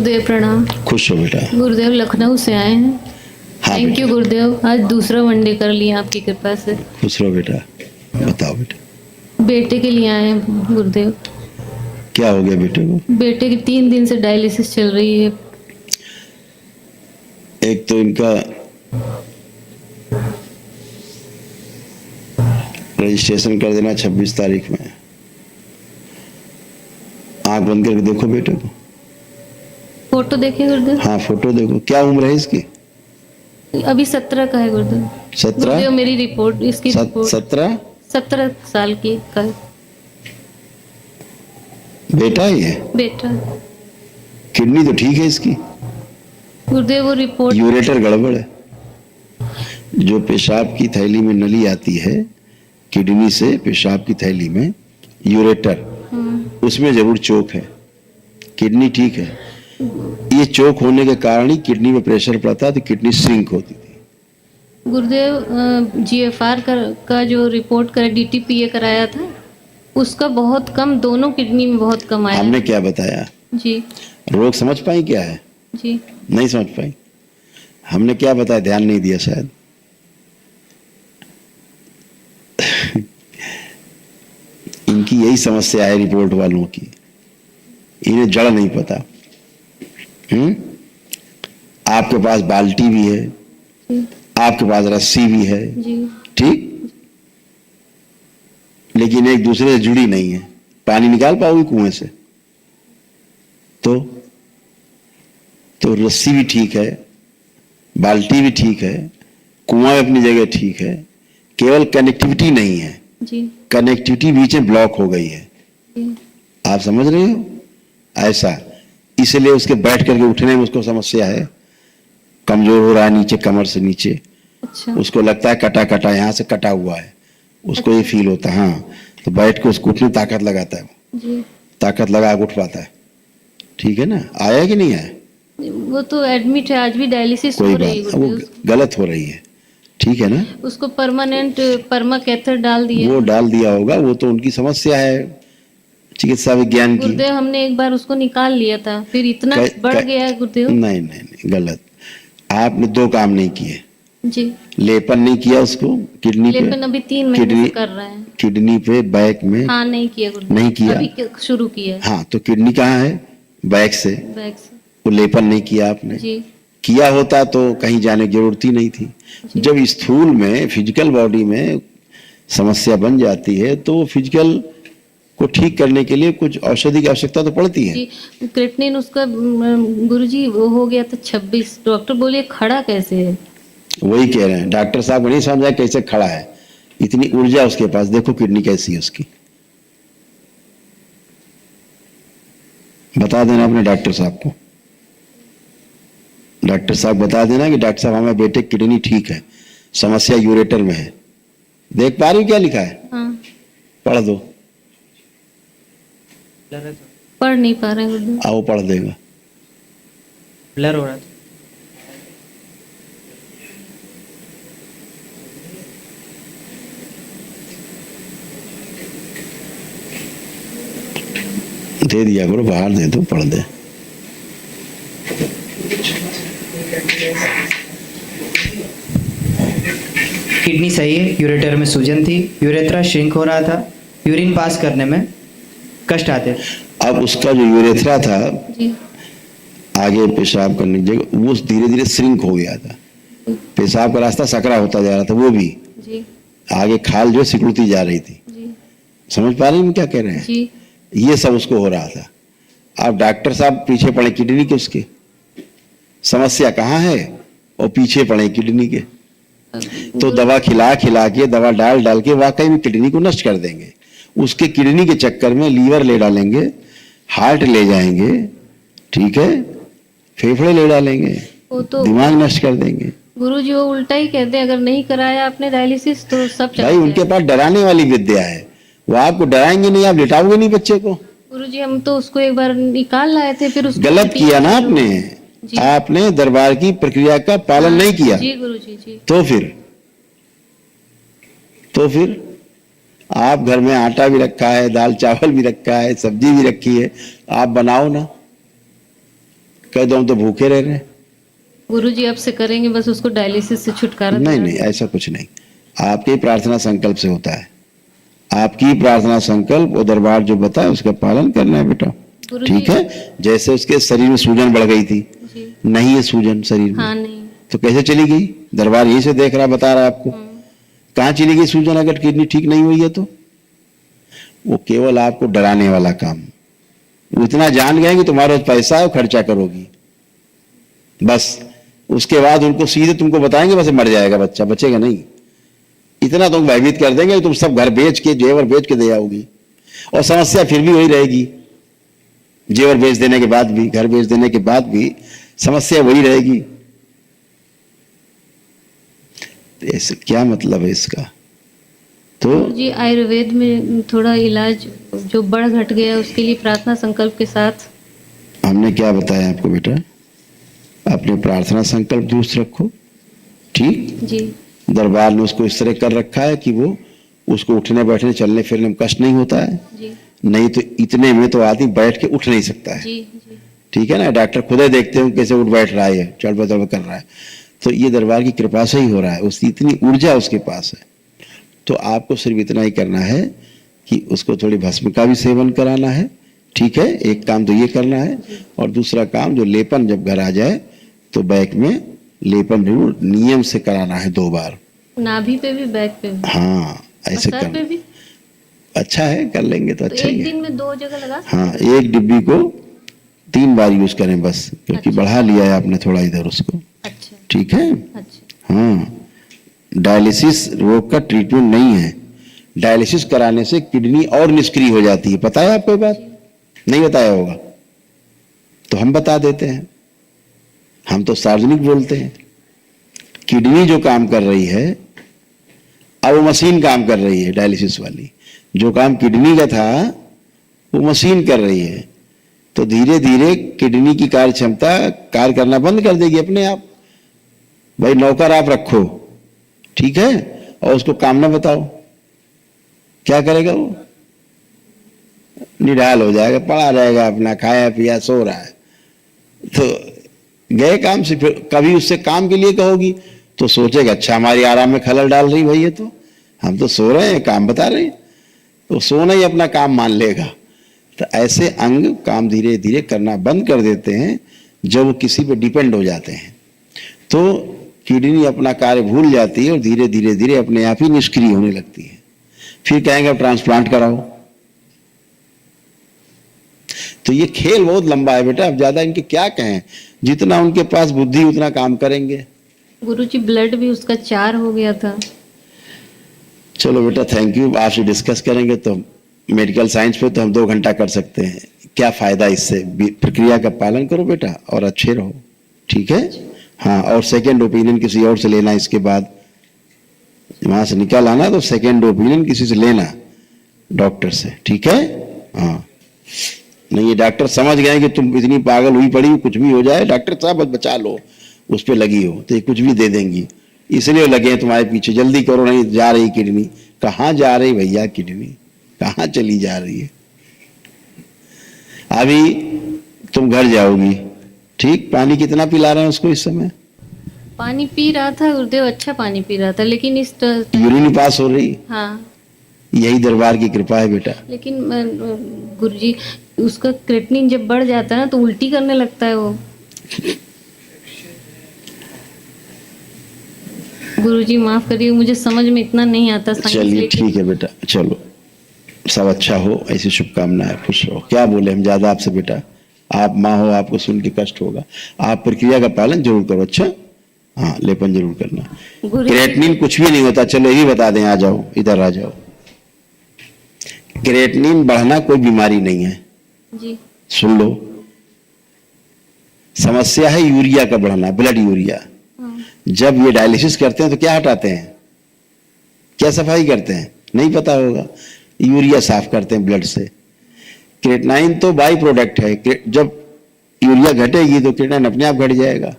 गुरुदेव प्रणाम। खुश हो बेटा। गुरुदेव लखनऊ से आए हैं। हाँ थैंक यू गुरुदेव, आज दूसरा वनडे कर लिया आपकी कृपा से। खुश रहो बेटा। बताओ बेटा। बेटे के लिए आए हैं गुरुदेव। क्या हो गया बेटे को? बेटे की 3 दिन से डायलिसिस चल रही है। एक तो इनका रजिस्ट्रेशन कर देना 26 तारीख में। आंख बंद करके देखो बेटे को। फोटो देखिए गुरुदेव। हाँ फोटो देखो। क्या उम्र है इसकी? अभी 17 का है गुरुदेव। 17? गुरुदेव मेरी रिपोर्ट, इसकी रिपोर्ट 17 साल की का है। बेटा ही है? बेटा। किडनी तो ठीक है इसकी। गुरुदेव वो रिपोर्ट, यूरेटर गड़बड़ है। जो पेशाब की थैली में नली आती है किडनी से पेशाब की थैली में, यूरेटर, उसमें जरूर चोक है। किडनी ठीक है। ये चोक होने के कारण ही किडनी में प्रेशर पड़ता है तो किडनी श्रिंक होती थी। गुरुदेव जीएफआर का जो रिपोर्ट करा, डीटीपीए कराया था, उसका बहुत कम, दोनों किडनी में बहुत कम आया। हमने क्या बताया? जी। रोग समझ पाई क्या है? जी नहीं समझ पाई। हमने क्या बताया? ध्यान नहीं दिया शायद। इनकी यही समस्या है रिपोर्ट वालों की, इन्हें जड़ नहीं पता। आपके पास बाल्टी भी है, आपके पास रस्सी भी है, ठीक, लेकिन एक दूसरे से जुड़ी नहीं है। पानी निकाल पाओगे कुएं से? तो रस्सी भी ठीक है, बाल्टी भी ठीक है, कुआं अपनी जगह ठीक है, केवल कनेक्टिविटी नहीं है जी। कनेक्टिविटी बीच में ब्लॉक हो गई है। आप समझ रहे हो? ऐसा, इसलिए उसके बैठ करके उठने में उसको समस्या है, कमजोर हो रहा है नीचे, कमर से नीचे। अच्छा। उसको लगता है कटा कटा, यहाँ से कटा हुआ है, उसको ये फील होता है। हाँ, तो बैठ के उसको उठने ताकत लगाता है, जी। ताकत लगा के उठ पाता है। ठीक है ना? आया कि नहीं आया? वो तो एडमिट है, आज भी डायलिसिस हो रही है। वो गलत हो रही है, ठीक है ना? उसको परमानेंट पर्मा कैथर डाल दिया। वो डाल दिया होगा, वो तो उनकी समस्या है चिकित्सा विज्ञान की। गुरुदेव हमने एक बार उसको निकाल लिया था, फिर इतना बढ़ गया है गुरुदेव। नहीं नहीं नहीं, गलत। आपने 2 काम नहीं किए। जी। लेपन नहीं किया उसको किडनी पे। लेपन अभी 3 महीने से कर रहे हैं। किडनी पे बैक में? हाँ नहीं किया गुरुदेव। नहीं किया? अभी शुरू किया है। हाँ, तो किडनी कहाँ है? बैक से। बैक से। वो लेपन नहीं किया आपने। जी। किया होता तो कहीं जाने की जरूरत ही नहीं थी। जब स्थूल में, फिजिकल बॉडी में समस्या बन जाती है तो फिजिकल को ठीक करने के लिए कुछ औषधि की आवश्यकता तो पड़ती है। जी। क्रिएटिनिन उसका गुरुजी वो हो गया था 26। डॉक्टर बोले खड़ा कैसे है? वही कह रहे हैं, डॉक्टर साहब को नहीं समझ आया कैसे खड़ा है। इतनी ऊर्जा उसके पास, देखो किडनी कैसी है उसकी। बता देना अपने डॉक्टर साहब को। डॉक्टर साहब बता देना कि डॉक्टर साहब हमारे बेटे की किडनी ठीक है, समस्या यूरेटर में है। देख पा रही हो क्या लिखा है? हाँ। पढ़ दो। पढ़ नहीं पा रहे गुरुदेव। आओ पढ़ देगा। ब्लर हो रहा था। दे दिया करो, बाहर दे दो, पढ़ दे। किडनी सही है, यूरेटर में सूजन थी, यूरेथ्रा श्रिंक हो रहा था, यूरिन पास करने में कष्ट आते थे। अब उसका जो यूरेथ्रा था, जी। आगे पेशाब करने की जगह, वो धीरे धीरे श्रिंक हो गया था। पेशाब का रास्ता सकरा होता जा रहा था, वो भी जी। आगे खाल जो सिकुड़ती जा रही थी। जी। समझ पा रहे हैं क्या कह रहे हैं? जी। ये सब उसको हो रहा था। अब डॉक्टर साहब पीछे पड़े किडनी के, उसके समस्या कहाँ है, और पीछे पड़े किडनी के। तो दवा खिला खिला के, दवा डाल डाल के वाकई में किडनी को नष्ट कर देंगे। उसके किडनी के चक्कर में लीवर ले डालेंगे, हार्ट ले जाएंगे, ठीक है, फेफड़े ले डालेंगे, वो तो दिमाग नष्ट कर देंगे। गुरुजी वो उल्टा ही कहते हैं, अगर नहीं कराया आपने डायलिसिस तो सब चला भाई जाएगा। उनके पास डराने वाली विद्या है, वो आपको डराएंगे नहीं, आप लिटाओगे नहीं बच्चे को। गुरुजी हम तो उसको एक बार निकाल लाए थे, फिर उसको गलत किया ना आपने। आपने दरबार की प्रक्रिया का पालन नहीं किया। जी गुरुजी जी। तो फिर आप घर में आटा भी रखा है, दाल चावल भी रखा है, सब्जी भी रखी है, आप बनाओ ना। कह दो हम तो भूखे रह रहे हैं। गुरुजी अब से करेंगे, बस उसको डायलिसिस से छुटकारा नहीं दिलाना। नहीं, ऐसा कुछ नहीं, आपके प्रार्थना संकल्प से होता है। आपकी प्रार्थना संकल्प और दरबार जो बताए उसका पालन करना है बेटा। गुरुजी। ठीक है, जैसे उसके शरीर में सूजन बढ़ गई थी, जी। नहीं है सूजन शरीर में, हाँ नहीं। तो कैसे चली गई? दरबार यही से देख रहा, बता रहा है आपको। कहाँ चली गई सूजन अगर किडनी ठीक नहीं हुई है तो? वो केवल आपको डराने वाला काम। वो इतना जान गए कि तुम्हारे पास पैसा है, खर्चा करोगी बस। उसके बाद उनको सीधे तुमको बताएंगे बस मर जाएगा बच्चा, बचेगा नहीं। इतना तुम भयभीत कर देंगे कि तुम सब घर बेच के, जेवर बेच के दे आओगी, और समस्या फिर भी वही रहेगी। जेवर बेच देने के बाद भी, घर बेच देने के बाद भी समस्या वही रहेगी। तो ऐसे क्या मतलब है इसका? तो जी आयुर्वेद में थोड़ा इलाज जो बढ़ घट गया उसके लिए प्रार्थना संकल्प के साथ। हमने क्या बताया आपको बेटा? अपने प्रार्थना संकल्प दुरुस्त रखो। ठीक, जी। दरबार ने उसको इस तरह कर रखा है कि वो उसको उठने बैठने चलने फिरने में कष्ट नहीं होता है। जी। नहीं तो इतने में तो आदमी बैठ के उठ नहीं सकता है। जी। जी। ठीक है ना, डॉक्टर खुद ही देखते हो कैसे उठ बैठ रहा है, चल बदल कर रहा है। तो ये दरबार की कृपा से ही हो रहा है, उसकी इतनी ऊर्जा उसके पास है। तो आपको सिर्फ इतना ही करना है कि उसको थोड़ी भस्म का भी सेवन कराना है। ठीक है, एक काम तो ये करना है, और दूसरा काम जो लेपन जब घर आ जाए तो बैक में लेपन जरूर नियम से कराना है 2 बार। नाभि पे भी, बैक पे भी, हाँ ऐसे और सर पे करना। भी। अच्छा है, कर लेंगे तो तो अच्छा ही एक है। दिन में 2 जगह लगा। हाँ, एक डिब्बी को 3 बार यूज करें बस, क्योंकि अच्छा। बढ़ा लिया है आपने थोड़ा इधर उसको। अच्छा। ठीक है। अच्छा। हाँ, डायलिसिस रोग का ट्रीटमेंट नहीं है। डायलिसिस कराने से किडनी और निष्क्रिय हो जाती है। पता है आपको ये बात? नहीं बताया होगा तो हम बता देते हैं। हम तो सार्वजनिक बोलते हैं। किडनी जो काम कर रही है, अब वो मशीन काम कर रही है। डायलिसिस वाली जो काम किडनी का था वो मशीन कर रही है, तो धीरे धीरे किडनी की कार्य क्षमता कार्य करना बंद कर देगी अपने आप। भाई नौकर आप रखो, ठीक है, और उसको काम ना बताओ, क्या करेगा वो? निढाल हो जाएगा, पड़ा रहेगा अपना, खाया पिया सो रहा है। तो गए काम से। फिर कभी उससे काम के लिए कहोगी तो सोचेगा अच्छा हमारी आराम में खलल डाल रही भाई, ये तो हम तो सो रहे हैं, काम बता रहे हैं, तो सोना ही अपना काम मान लेगा। तो ऐसे अंग काम धीरे धीरे करना बंद कर देते हैं जब वो किसी पे डिपेंड हो जाते हैं। तो किडनी अपना कार्य भूल जाती है और धीरे धीरे धीरे अपने आप ही निष्क्रिय होने लगती है। फिर कहेंगे अब ट्रांसप्लांट कराओ। तो ये खेल बहुत लंबा है बेटा, अब ज्यादा इनके क्या कहें। जितना उनके पास बुद्धि उतना काम करेंगे। गुरुजी ब्लड भी उसका 4 हो गया था। चलो बेटा, थैंक यू। आपसे डिस्कस करेंगे तो मेडिकल साइंस पे तो हम 2 घंटा कर सकते हैं। क्या फायदा इससे? प्रक्रिया का पालन करो बेटा और अच्छे रहो। ठीक है। हाँ, और सेकेंड ओपिनियन किसी और से लेना, इसके बाद वहां से निकल आना तो सेकेंड ओपिनियन किसी से लेना, डॉक्टर से। ठीक है। हाँ, नहीं ये डॉक्टर समझ गए कि तुम इतनी पागल हुई पड़ी, कुछ भी हो जाए डॉक्टर साहब बस बचा लो, उस पर लगी हो तो ये कुछ भी दे देंगी, इसलिए लगे हैं तुम्हारे पीछे। जल्दी करो, नहीं जा रही किडनी। कहाँ जा रही भैया किडनी? कहाँ चली जा रही है? अभी तुम घर जाओगी, ठीक? पानी कितना पिला रहे हैं उसको इस समय? पानी पी रहा था गुरुदेव, अच्छा पानी पी रहा था, लेकिन इस यूरिन पास हो रही? हाँ, यही दरबार की कृपा है बेटा। लेकिन गुरुजी उसका क्रेटिनिन जब बढ़ जाता है ना तो उल्टी करने लगता है वो। गुरुजी माफ करिए, मुझे समझ में इतना नहीं आता साइंस। चलिए ठीक है बेटा, चलो सब अच्छा हो, ऐसी शुभकामनाएं, खुश रहो। क्या बोले हम ज्यादा आपसे बेटा, आप माँ हो, आपको सुन के कष्ट होगा। आप प्रक्रिया का पालन जरूर करो। अच्छा, हाँ, लेपन जरूर करना। क्रेटिनिन कुछ भी नहीं होता, चलो यही बता दें। आ जाओ, इधर आ जाओ। क्रेटिनिन बढ़ना कोई बीमारी नहीं है जी। सुन लो, समस्या है यूरिया का बढ़ना, ब्लड यूरिया। हाँ। जब ये डायलिसिस करते हैं तो क्या हटाते हैं, क्या सफाई करते हैं? नहीं पता होगा। यूरिया साफ करते हैं ब्लड से। क्रेटिनाइन तो बाई प्रोडक्ट है। जब यूरिया घटेगी तो क्रेटिनाइन अपने आप घट जाएगा।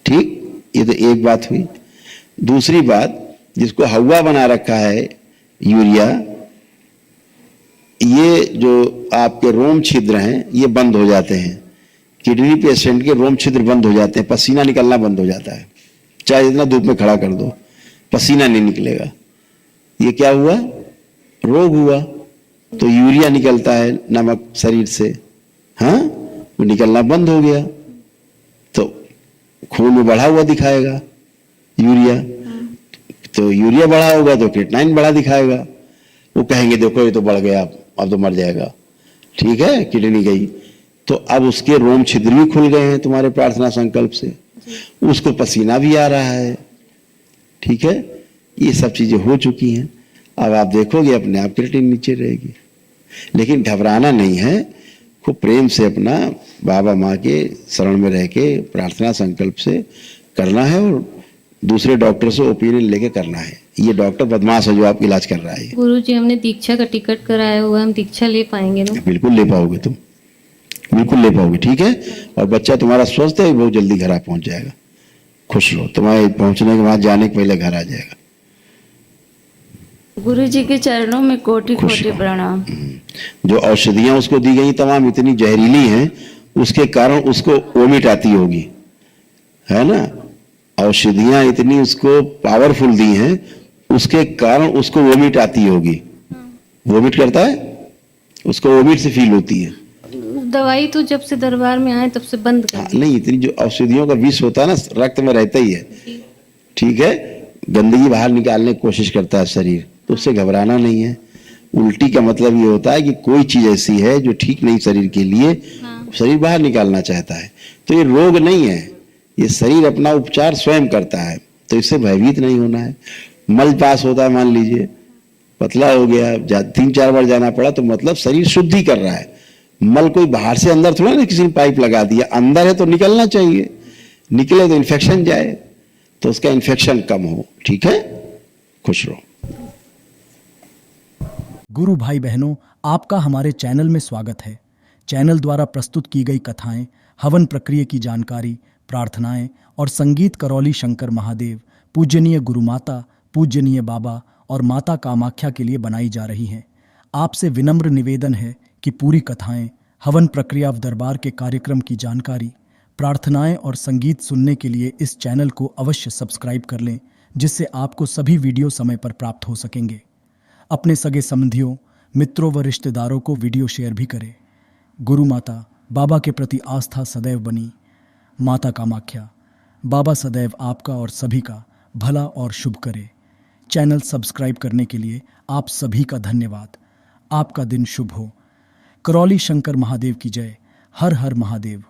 ठीक, ये तो एक बात हुई। दूसरी बात, जिसको हवा बना रखा है यूरिया, ये जो आपके रोम छिद्र हैं ये बंद हो जाते हैं। किडनी पेशेंट के रोम छिद्र बंद हो जाते हैं, पसीना निकलना बंद हो जाता है, चाहे इतना धूप में खड़ा कर दो पसीना नहीं निकलेगा। ये क्या हुआ? रोग हुआ। तो यूरिया निकलता है नमक शरीर से, हाँ, वो निकलना बंद हो गया तो खून में बढ़ा हुआ दिखाएगा यूरिया, तो यूरिया बढ़ा होगा तो क्रिएटिनिन बढ़ा दिखाएगा। वो कहेंगे देखो ये तो बढ़ गया, अब तो मर जाएगा, ठीक है, किडनी गई। तो अब उसके रोम छिद्र भी खुल गए हैं तुम्हारे प्रार्थना संकल्प से, उसको पसीना भी आ रहा है, ठीक है, ये सब चीजें हो चुकी हैं। अब आप देखोगे अपने आप क्रिएटिनिन नीचे रहेगी। लेकिन घबराना नहीं है, खूब प्रेम से अपना बाबा माँ के शरण में रह के प्रार्थना संकल्प से करना है और दूसरे डॉक्टर से ओपिनियन लेके करना है। ये डॉक्टर बदमाश है जो आप इलाज कर रहा है। गुरुजी, हमने दीक्षा का टिकट कराया हुआ है, हम दीक्षा ले पाएंगे ना? बिल्कुल ले पाओगे तुम, बिल्कुल ले पाओगे, ठीक है। और बच्चा तुम्हारा स्वस्थ है, बहुत जल्दी घर आ पहुंच जाएगा। खुश रहो, तुम्हारे पहुंचने के बाद जाने के पहले घर आ जाएगा। गुरु जी के चरणों में कोटि खुश कोटि रहो। प्रणाम। जो औषधियां उसको दी गई तमाम इतनी जहरीली हैं, उसके कारण उसको वोमिट आती होगी, है ना। औषधियां इतनी उसको पावरफुल दी हैं, उसके कारण उसको वोमिट आती होगी। वोमिट करता है, उसको वोमिट से फील होती है। दवाई तो जब से दरबार में आए तब से बंद कर दी। नहीं, इतनी जो औषधियों का विष होता है ना, रक्त में रहता ही है, ठीक है। गंदगी बाहर निकालने की कोशिश करता है शरीर, तो उससे घबराना नहीं है। उल्टी का मतलब ये होता है कि कोई चीज ऐसी है जो ठीक नहीं शरीर के लिए, शरीर बाहर निकालना चाहता है। तो ये रोग नहीं है, ये शरीर अपना उपचार स्वयं करता है, तो इससे भयभीत नहीं होना है। मल पास होता है, मान लीजिए पतला हो गया, 3-4 बार जाना पड़ा, तो मतलब शरीर शुद्धि कर रहा है। मल कोई बाहर से अंदर थोड़ा ना किसी ने पाइप लगा दिया, अंदर है तो निकलना चाहिए, निकले तो इन्फेक्शन जाए, तो उसका इन्फेक्शन कम हो, ठीक है। खुश रहो। गुरु भाई बहनों, आपका हमारे चैनल में स्वागत है। चैनल द्वारा प्रस्तुत की गई कथाएं, हवन प्रक्रिया की जानकारी, प्रार्थनाएं और संगीत करौली शंकर महादेव, पूजनीय गुरु माता, पूजनीय बाबा और माता कामाख्या के लिए बनाई जा रही हैं। आपसे विनम्र निवेदन है कि पूरी कथाएं, हवन प्रक्रिया व दरबार के कार्यक्रम की जानकारी, प्रार्थनाएं और संगीत सुनने के लिए इस चैनल को अवश्य सब्सक्राइब कर लें, जिससे आपको सभी वीडियो समय पर प्राप्त हो सकेंगे। अपने सगे संबंधियों, मित्रों व रिश्तेदारों को वीडियो शेयर भी करें। गुरु माता, बाबा के प्रति आस्था सदैव बनी। माता कामाख्या, बाबा सदैव आपका और सभी का भला और शुभ करे। चैनल सब्सक्राइब करने के लिए आप सभी का धन्यवाद। आपका दिन शुभ हो। करौली शंकर महादेव की जय। हर हर महादेव।